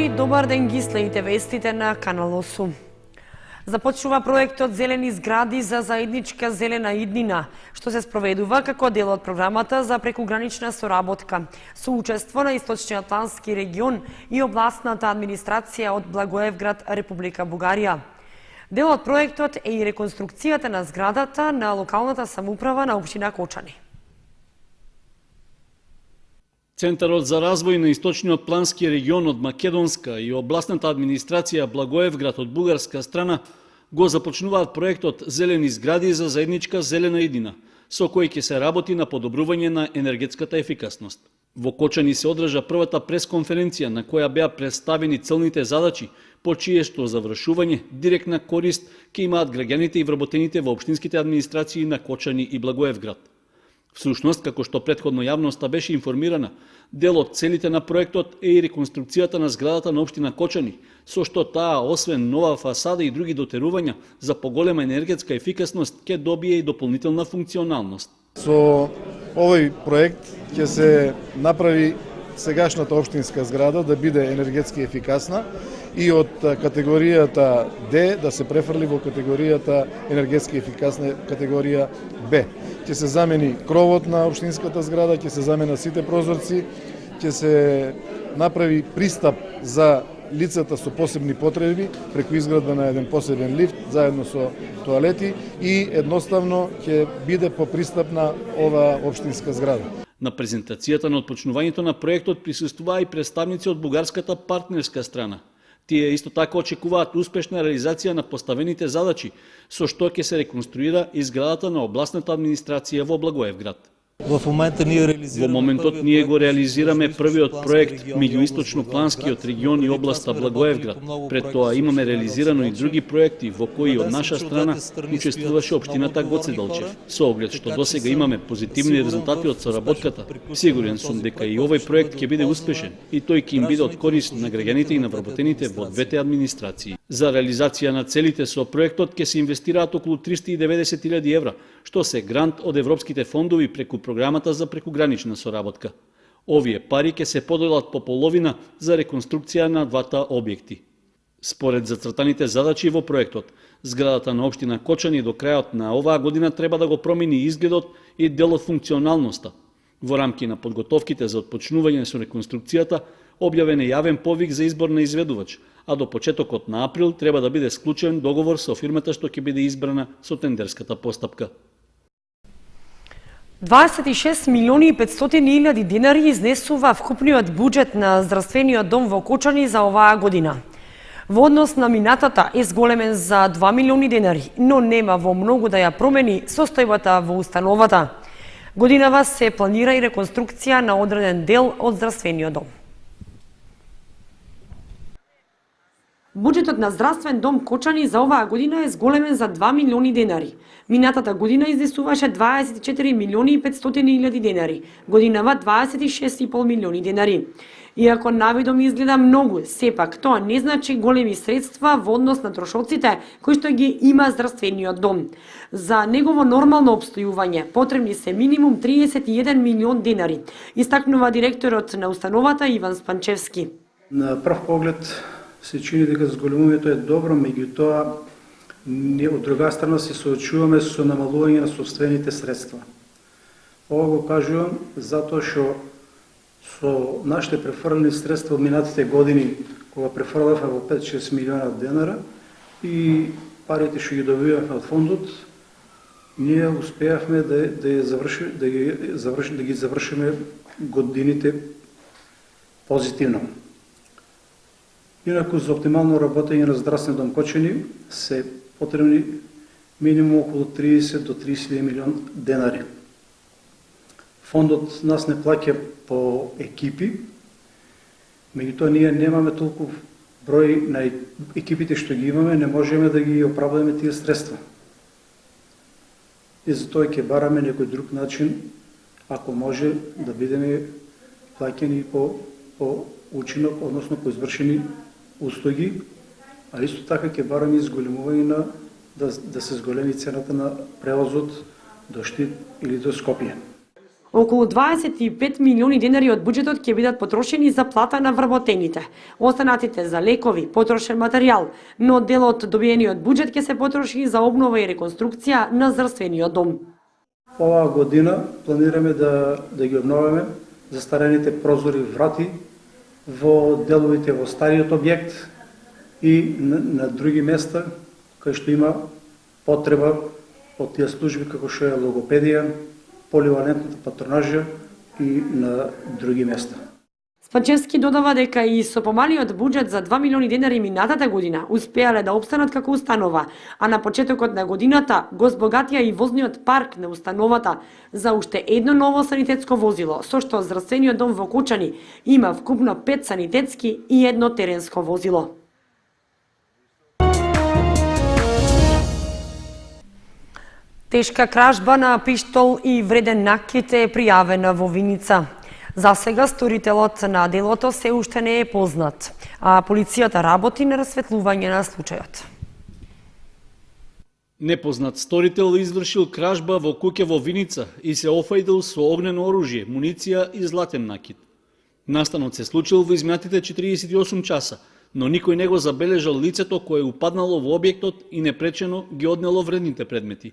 Здраво и добар ден, ги следите вестите на Канал 8. Започнува проектот Зелени згради за заедничка зелена иднина, што се спроведува како дел од програмата за прекугранична соработка со учество на Источноатлантски регион и областната администрација од Благоевград, Република Бугарија. Дел од проектот е и реконструкцијата на зградата на локалната самоуправа на општина Кочани. Центарот за развој на Источниот плански регион од македонска и областната администрација Благоевград од бугарска страна го започнуваат проектот Зелени згради за заедничка зелена иднина, со кој ќе се работи на подобрување на енергетската ефикасност. Во Кочани се одржа првата пресконференција на која беа представени целните задачи, по чието завршување директна корист ќе имаат граѓаните и вработените во општинските администрации на Кочани и Благоевград. Всушност, како што претходно јавноста беше информирана, дел од целите на проектот е и реконструкцијата на зградата на општина Кочани, со што таа, освен нова фасада и други дотерувања за поголема енергетска ефикасност, ќе добие и дополнителна функционалност. Со овој проект ќе се направи сегашната општинска зграда да биде енергетски ефикасна и од категоријата Д да се префрли во категоријата енергетски ефикасна категорија Б. Ќе се замени кровот на општинската зграда, ќе се заменат сите прозорци, ќе се направи пристап за лицата со посебни потреби преку изградба на еден посебен лифт заедно со тоалети и едноставно ќе биде попристапна ова општинска зграда. На презентацијата на отпочнувањето на проектот присуствуваа и представници од бугарската партнерска страна. Тие исто така очекуваат успешна реализација на поставените задачи, со што ќе се реконструира и зградата на областната администрација во Благоевград. Во моментот ние го реализираме првиот проект меѓуисточно-планскиот регион и областа Благоевград. Пред тоа имаме реализирано и други проекти во кои од наша страна учествуваше општината Гоце Делчев. Со оглед што досега имаме позитивни резултати од соработката, сигурен сум дека и овој проект ќе биде успешен и тој ќе им биде од корист на граѓаните и на вработените во двете администрации. За реализација на целите со проектот ќе се инвестираат околу 390.000 евра, што се грант од европските фондови преку програмата за прекугранична соработка. Овие пари ќе се поделат по половина за реконструкција на двата објекти. Според зацртаните задачи во проектот, зградата на општина Кочани до крајот на оваа година треба да го промени изгледот и дел од функционалноста. Во рамки на подготовките за отпочнување со реконструкцијата, објавен е јавен повик за избор на изведувач, а до почетокот на април треба да биде склучен договор со фирмата што ќе биде избрана со тендерската постапка. 26 милиони и 500 илјади динари изнесува вкупниот буџет на здравствениот дом во Кочани за оваа година. Во однос на минатата е зголемен за 2 милиони динари, но нема во многу да ја промени состојбата во установата. Годинава се планира и реконструкција на одреден дел од здравствениот дом. Буџетот на здравствен дом Кочани за оваа година е зголемен за 2 милиони денари. Минатата година изнесуваше 24 милиони и 500 илјади денари. Годинава 26,5 милиони денари. Иако навидом изгледа многу, сепак тоа не значи големи средства во однос на трошоците кои што ги има здравствениот дом. За негово нормално обстојување потребни се минимум 31 милион денари, истакнува директорот на установата Иван Спанчевски. На прв поглед се чини дека зголемувањето е добро, меѓутоа од друга страна се соочуваме со намалување на собствените средства. Ова го кажувам затоа што со нашите префрлени средства од минатите години, кога префрлавме во 5-6 милиона денара и парите што ги добивавме од фондот, ние успеавме да ги завршиме годините позитивно. Инаку за оптимално работење на здравствен дом Кочани се потребни минимум околу 30 до 30 милион денари. Фондот нас не плаќа по екипи, меѓутоа ние немаме толку број на екипите што ги имаме, не можеме да ги оправдаме тие средства. И затоа ќе бараме некој друг начин, ако може да бидеме плаќани по учинок, односно по извршени услуги, а исто така ќе бараме изголемување да се зголеми цената на превозот до Штип или до Скопје. Околу 25 милиони денари од буџетот ќе бидат потрошени за плата на вработените, останатите за лекови, потрошен материјал, но делот добиениот буџет ќе се потроши за обнова и реконструкција на здравствениот дом. Оваа година планираме да ги обновиме застарените прозори и врати во деловите во стариот објект и на други места кај што има потреба од тие служби како што е логопедија, поливалентната патронажа и на други места. Спанчевски додава дека и со помалиот буџет за 2 милиони денари минатата година успеале да опстанат како установа, а на почетокот на годината го збогатија и возниот парк на установата за уште едно ново санитетско возило, со што здравствениот дом во Кочани има вкупно 5 санитетски и едно теренско возило. Тешка кражба на пиштол и вреден накит е пријавена во Виница. За сега сторителот на делото се уште не е познат, а полицијата работи на расветлување на случајот. Непознат сторител извршил кражба во куќе во Виница и се офајдил со огнено оружје, муниција и златен накит. Настанот се случил во изминатите 48 часа, но никој не го забележал лицето кое упаднало во објектот и непречено ги однело вредните предмети.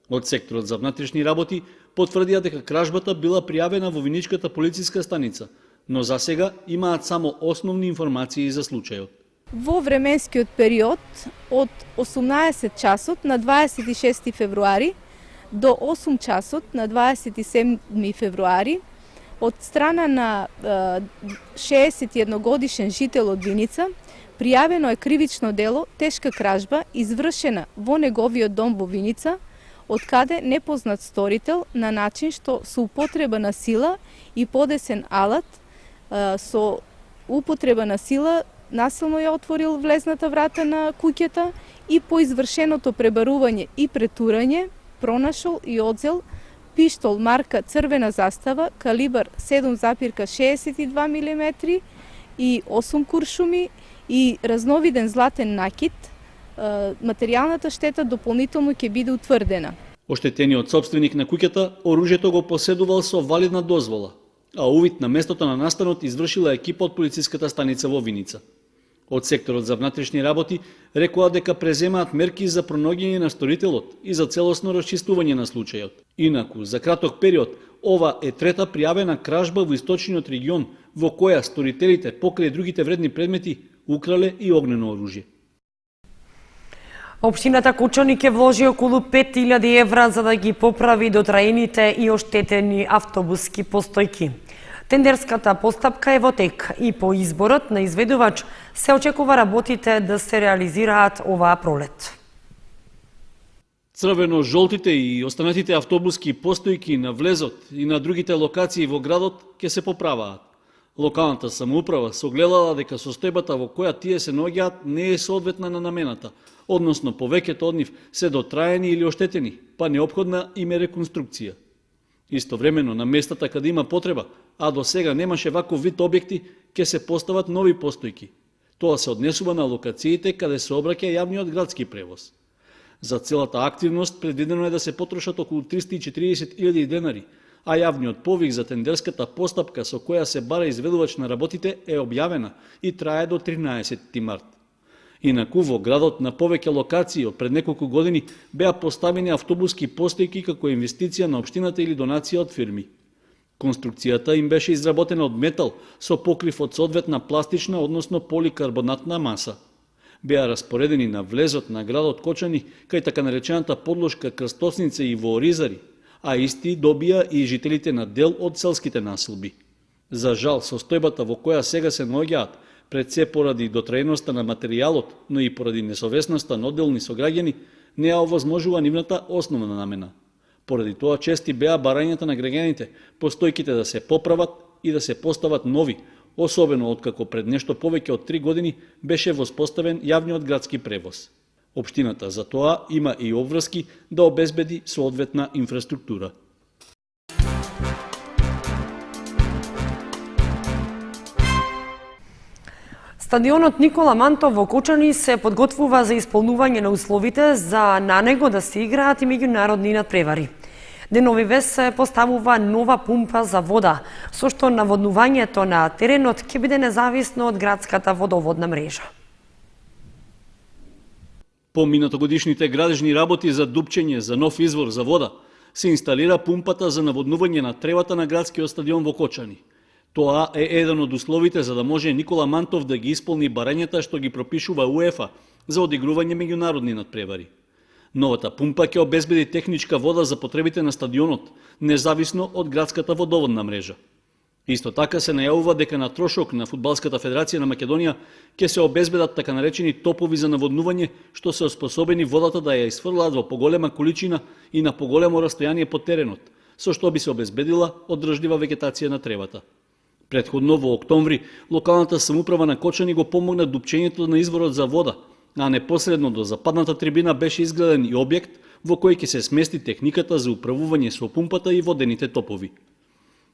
Од секторот за внатрешни работи потврдија дека кражбата била пријавена во Виничката полициска станица, но за сега имаат само основни информации за случајот. Во временскиот период од 18 часот на 26 февруари до 8 часот на 27 февруари од страна на 61 годишен жител од Виница пријавено е кривично дело тешка кражба извршена во неговиот дом во Виница, од каде непознат сторител на начин што со употреба на сила и подесен алат со употреба на сила насилно ја отворил влезната врата на куќата и по извршеното пребарување и претурање пронашол и одзел пиштол марка црвена застава калибар 7,62 мм и 8 куршуми и разновиден златен накит. Материјалната штета дополнително ќе биде утврдена. Оштетениот собственик на куќата оружјето го поседувал со валидна дозвола, а увид на местото на настанот извршила екипа од полициската станица во Виница. Од секторот за внатрешни работи рекоа дека преземаат мерки за пронаоѓање на сторителот и за целосно расчистување на случајот. Инаку, за краток период, ова е трета пријавена кражба во источниот регион во која сторителите покрај другите вредни предмети украле и огнено оружје. Општината Кочани ќе вложи околу 5000 евра за да ги поправи дотраените и оштетени автобуски постојки. Тендерската постапка е во тек и по изборот на изведувач се очекува работите да се реализираат оваа пролет. Црвено-жолтите и останатите автобуски постојки на влезот и на другите локации во градот ќе се поправаат. Локалната самоуправа согледала дека состојбата во која тие се наоѓаат не е соодветна на намената, односно повеќето од нив се дотраени или оштетени, па неопходна им е реконструкција. Истовремено на местата каде има потреба, а до сега немаше ваков вид објекти, ќе се постават нови постојки. Тоа се однесува на локациите каде се обраќа јавниот градски превоз. За целата активност предвидено е да се потрошат околу 340.000 денари, а јавниот повик за тендерската постапка со која се бара изведувач на работите е објавена и трае до 13 март. Инаку во градот на повеќе локации од пред неколку години беа поставени автобуски постојки како инвестиција на општината или донација од фирми. Конструкцијата им беше изработена од метал со покрив од соодветна пластична, односно поликарбонатна маса. Беа распоредени на влезот на градот Кочани кај така наречената подлошка крстосница и во Оризари, а исти добија и жителите на дел од селските населби. За жал, состојбата во која сега се наоѓаат, пред се поради дотраеноста на материјалот, но и поради несовесноста на одделни сограѓани, не ја овозможува нивната основна намена. Поради тоа чести беа барањата на граѓаните, постојките да се поправат и да се постават нови, особено откако пред нешто повеќе од 3 години беше воспоставен јавниот градски превоз. Општината за тоа има и обврски да обезбеди соодветна инфраструктура. Стадионот Никола Мантов во Кочани се подготвува за исполнување на условите за на него да се играат и меѓународни надпревари. Деновиве се поставува нова пумпа за вода, со што наводнувањето на теренот ќе биде независно од градската водоводна мрежа. По минатогодишните градежни работи за дупчење за нов извор за вода, се инсталира пумпата за наводнување на тревата на градскиот стадион во Кочани. Тоа е еден од условите за да може Никола Мантов да ги исполни барањата што ги пропишува УЕФА за одигрување меѓународни надпревари. Новата пумпа ќе обезбеди техничка вода за потребите на стадионот, независно од градската водоводна мрежа. Исто така се најавува дека на трошок на Фудбалската федерација на Македонија ќе се обезбедат така наречени топови за наводнување, што се оспособени водата да ја исфрлаат во поголема количина и на поголемо растојание по теренот, со што би се обезбедила одржлива вегетација на тревата. Претходно во октомври, локалната самоуправа на Кочани го помогна дупчењето на изворот за вода, а непосредно до западната трибина беше изграден и објект во кој ќе се смести техниката за управување со пумпата и водените топови.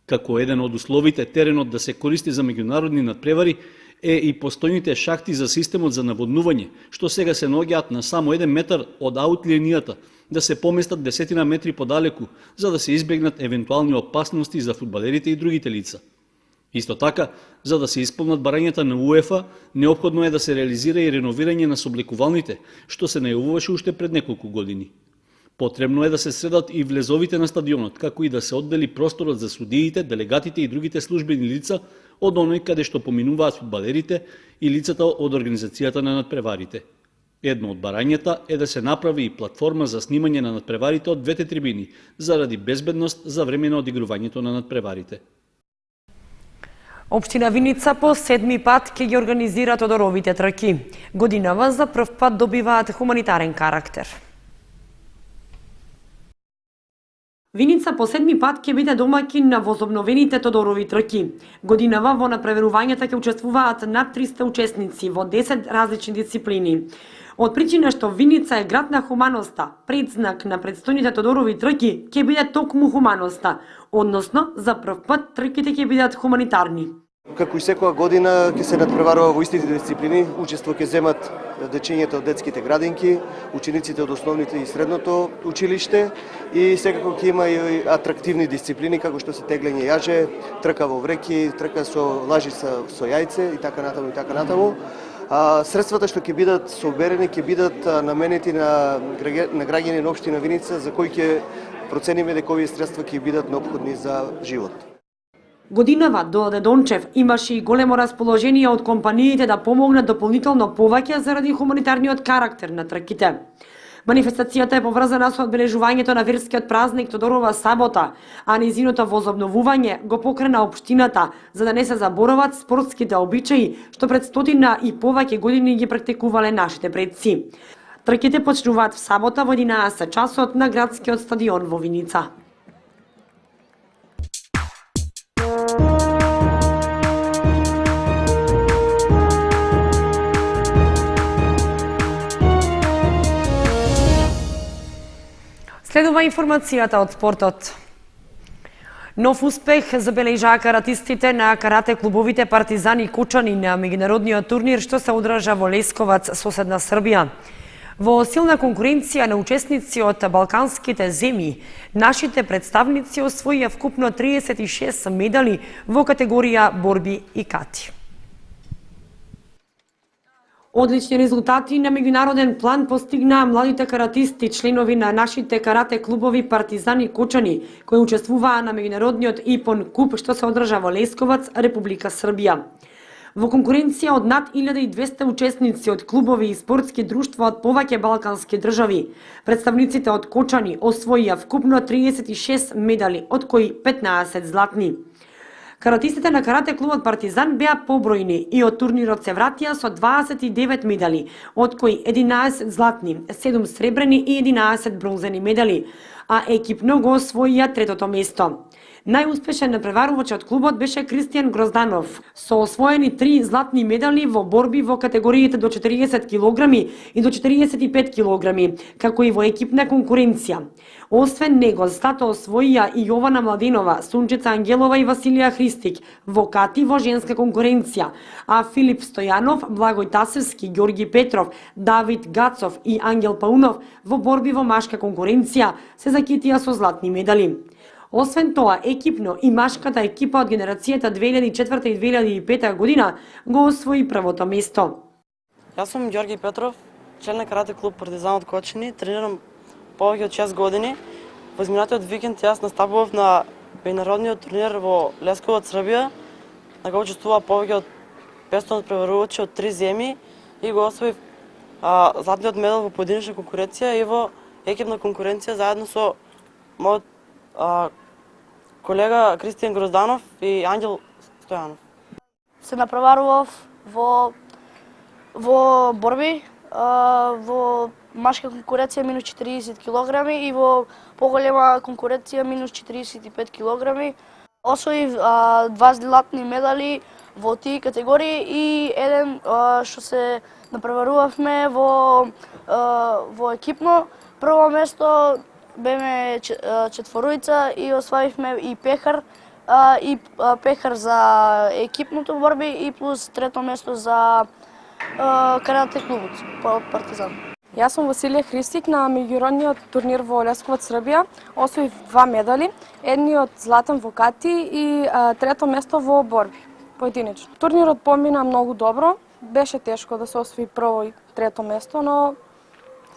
Како еден од условите теренот да се користи за меѓународни надпревари е и постојните шахти за системот за наводнување, што сега се наоѓаат на само 1 метар од аут линијата, да се поместат десетина метри подалеку, за да се избегнат евентуални опасности за фудбалерите и другите лица. Исто така, за да се исполнат барањата на УЕФА, неопходно е да се реализира и реновирање на собликувалните, што се најавуваше уште пред неколку години. Потребно е да се средат и влезовите на стадионот, како и да се оддели просторот за судиите, делегатите и другите службени лица од оној каде што поминуваат фудбалерите и лицата од организацијата на надпреварите. Едно од барањата е да се направи и платформа за снимање на надпреварите од двете трибини, заради безбедност за време на одигрувањето на надпреварите. Општина Виница по 7ми пат ќе ги организира Тодоровите трки. Годинава за прв пат добиваат хуманитарен карактер. Виница по 7ми пат ќе биде домаќин на возобновените Тодорови трки. Годинава во напреверувањата ќе учествуваат над 300 учесници во 10 различни дисциплини. Од причина што Виница е град на хуманоста, предзнак на предстојните Тодорови трки ќе биде токму хуманоста, односно за прв пат трките ќе бидат хуманитарни. Како и секоја година ќе се надпреварува во истите дисциплини, учество ќе земат дечињата од детските градинки, учениците од основните и средното училиште и секако ќе има и атрактивни дисциплини како што се теглење јаже, трка во вреки, трка со лажица со јајце и така натаму и така натаму. Средствата што ќе бидат соберени ќе бидат наменети на граѓани на општина Виница за кои ќе процениме дека овие средства ќе бидат неопходни за живот. Годинава доаде Дончев имаше и големо расположение од компаниите да помогнат дополнително повеќе заради хуманитарниот карактер на трките. Манифестацијата е поврзана со одбележувањето на верскиот празник Тодорова сабота, а низиното возобновување го покрена општината за да не се заборават спортските обичаи што пред стотина и повеќе години ги практикувале нашите предци. Трките почнуваат в сабота во 11 часот на градскиот стадион во Виница. Следува информацијата од спортот. Нов успех забележаа каратистите на карате клубовите Партизан и Кочани на меѓународниот турнир што се одржа во Лесковац, соседна Србија. Во силна конкуренција на учесници од балканските земји, нашите представници освоија вкупно 36 медали во категорија борби и кати. Одлични резултати на меѓународен план постигнаа младите каратисти, членови на нашите карате клубови Партизан и Кочани, кои учествуваа на меѓународниот ИПОН куп што се одржа во Лесковац, Република Србија. Во конкуренција од над 1200 учесници од клубови и спортски друштва од повеќе балкански држави, представниците од Кочани освоија вкупно 36 медали, од кои 15 златни. Каратистите на карате клубот Партизан беа побројни и од турнирот се вратија со 29 медали, од кои 11 златни, 7 сребрени и 11 бронзени медали, а екипно го освоија третото место. Најуспешен напреварувач од клубот беше Кристијан Грозданов, со освоени 3 златни медали во борби во категориите до 40 килограми и до 45 килограми, како и во екипна конкуренција. Освен него, злато освоија и Јована Младенова, Сунчица Ангелова и Василија Христик во кати во женска конкуренција, а Филип Стојанов, Благој Тасевски, Ѓорги Петров, Давид Гацов и Ангел Паунов во борби во машка конкуренција се закитија со златни медали. Освен тоа, екипно и машката екипа од генерацијата 2004 и 2005 година го освои првото место. Јас сум Ѓорги Петров, член на карате клуб Партизан од Кочани, тренирам повеќе од 6 години. Во изминатиот викенд јас настапував на меѓународниот турнир во Лесковац, Србија, на кој учествува повеќе од 500 надпреварувачи од 3 земји и го освоив златниот медал во поединечна конкуренција и во екипна конкуренција заедно со мојот колега Кристијан Грозданов и Ангел Стојанов. Се напреварував во борби, во машка конкуренција минус 40 килограми и во поголема конкуренција минус 45 килограми. Освоив 2 златни медали во тие категории и еден што се напреварувавме во екипно. Прво место беме четворујца и освоивме и пехар за екипното борби и плюс трето место за карате клубот Партизан. Јас сум Василија Христик на меѓународниот турнир во Лесковац, Србија. Освоив 2 медали, едниот златен во кати и трето место во борби, поединечно. Турнирот помина многу добро, беше тешко да се освои прво и трето место, но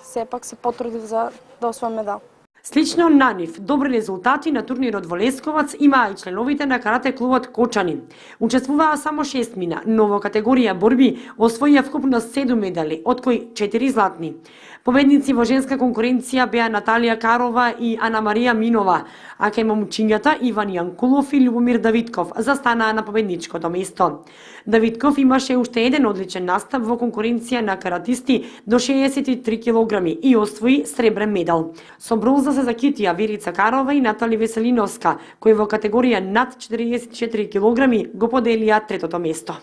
сепак се потрудив за да освоим медал. Слично на нив, добри резултати на турнирот во Лесковац имаа и членовите на карате клубот Кочани. Учествуваа само 6 мина, но во категорија борби освоија вкупно 7 медали, од кои 4 златни. Победници во женска конкуренција беа Наталија Карова и Ана Марија Минова, а кај момчињата Иван Јанкулов и Љубомир Давидков застанаа на победничкото место. Давидков имаше уште еден одличен настап во конкуренција на каратисти до 63 килограми и освои сребрен медал. Со бронза се закитија Верица Карова и Натали Веселиновска, кои во категорија над 44 килограми го поделија третото место.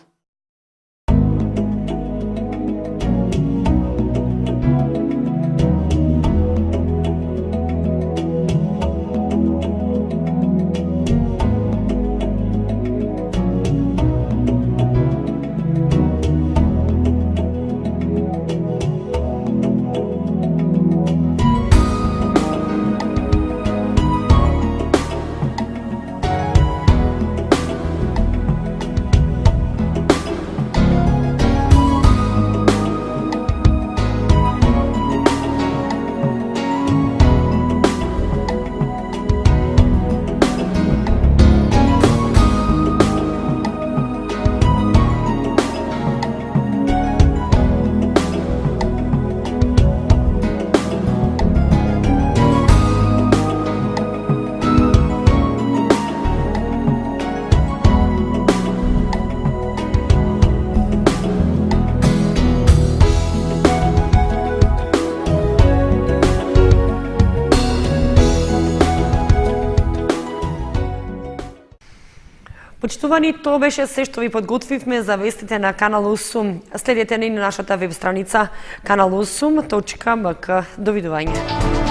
Почитувани, тоа беше се што ви подготвивме за вестите на Канал 8. Следете ни на нашата веб страница kanal8.mk. Довидување.